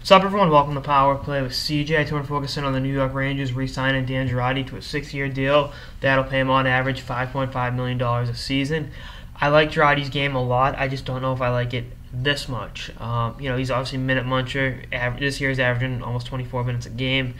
What's up, everyone? Welcome to Power Play with CJ. Today we're focusing on the New York Rangers re-signing Girardi to a 6-year deal. That'll pay him on average $5.5 million a season. I like Girardi's game a lot. I just don't know if I like it this much. He's obviously a minute muncher. This year he's averaging almost 24 minutes a game.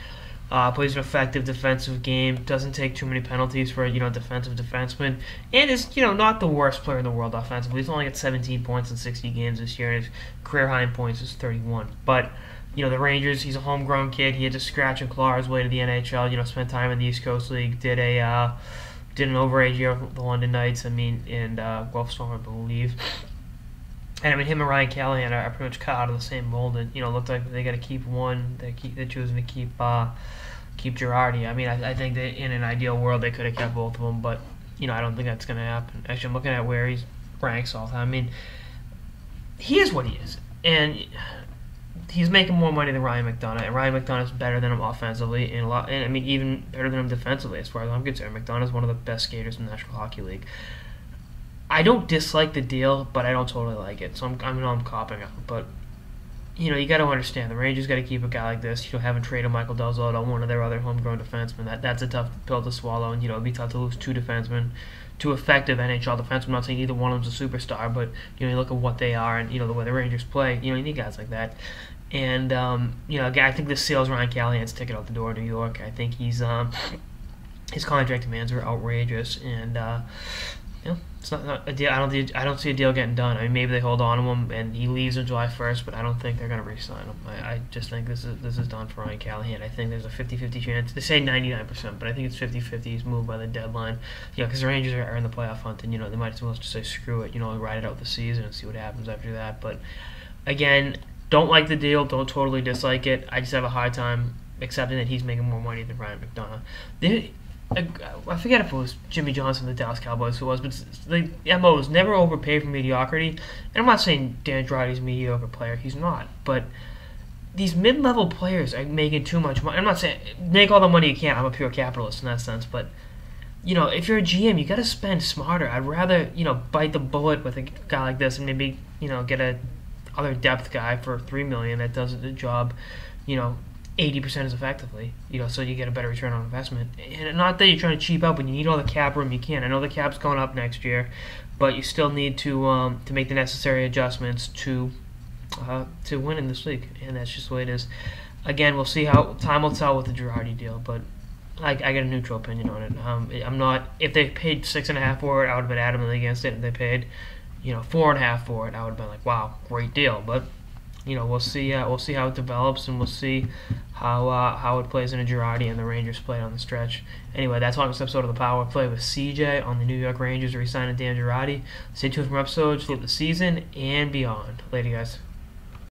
Plays an effective defensive game. Doesn't take too many penalties for defensive defenseman. And is not the worst player in the world offensively. He's only got 17 points in 60 games this year, and his career high in points is 31. But the Rangers, he's a homegrown kid. He had to scratch and claw his way to the NHL. Spent time in the East Coast League. Did an overage year with the London Knights. And Gulf Storm, I believe. And him and Ryan Callahan are pretty much cut out of the same mold. And looked like they got to keep one. They're choosing to keep Girardi. I think that in an ideal world they could have kept both of them, but I don't think that's going to happen. Actually, I'm looking at where he's ranks all the time. He is what he is, and he's making more money than Ryan McDonough, and Ryan McDonough's better than him offensively, and even better than him defensively, as far as I'm concerned. McDonough's one of the best skaters in the National Hockey League. I don't dislike the deal, but I don't totally like it, so I'm copping out. But you got to understand, the Rangers got to keep a guy like this. Haven't traded Michael Del Zotto, one of their other homegrown defensemen. That's a tough pill to swallow, and it'd be tough to lose two effective NHL defensemen. I'm not saying either one of them's a superstar, but you look at what they are and the way the Rangers play. You need guys like that. And I think this seals Ryan Callahan's ticket out the door in New York. I think his contract demands are outrageous, and it's not a deal. I don't see a deal getting done. Maybe they hold on to him and he leaves on July 1st, but I don't think they're going to re-sign him. I just think this is done for Ryan Callahan. I think there's a 50-50 chance. They say 99%, but I think it's 50-50 he's moved by the deadline. Because the Rangers are in the playoff hunt, and they might as well just say screw it. Ride it out the season and see what happens after that. But again, don't like the deal. Don't totally dislike it. I just have a hard time accepting that he's making more money than Ryan McDonough. I forget if it was Jimmy Johnson, the Dallas Cowboys, who it was, but the MO is never overpay for mediocrity. And I'm not saying Dan Girardi's a mediocre player. He's not. But these mid-level players are making too much money. I'm not saying make all the money you can. I'm a pure capitalist in that sense. But, if you're a GM, you got to spend smarter. I'd rather, bite the bullet with a guy like this and maybe, get a other depth guy for $3 million that does the job, 80% as effectively, so you get a better return on investment. And not that you're trying to cheap out, but you need all the cap room you can. I know the cap's going up next year, but you still need to make the necessary adjustments to win in this league, and that's just the way it is. Again, we'll see how time will tell with the Girardi deal, but I got a neutral opinion on it. I'm not. If they paid 6.5 for it, I would have been adamantly against it. If they paid 4.5 for it, I would have been like, wow, great deal. But we'll see how it develops, and we'll see how it plays in a Girardi and the Rangers play on the stretch. Anyway, that's all on this episode of the Power Play with CJ on the New York Rangers re-signing Dan Girardi. Stay tuned for more episodes throughout the season and beyond. Later, guys.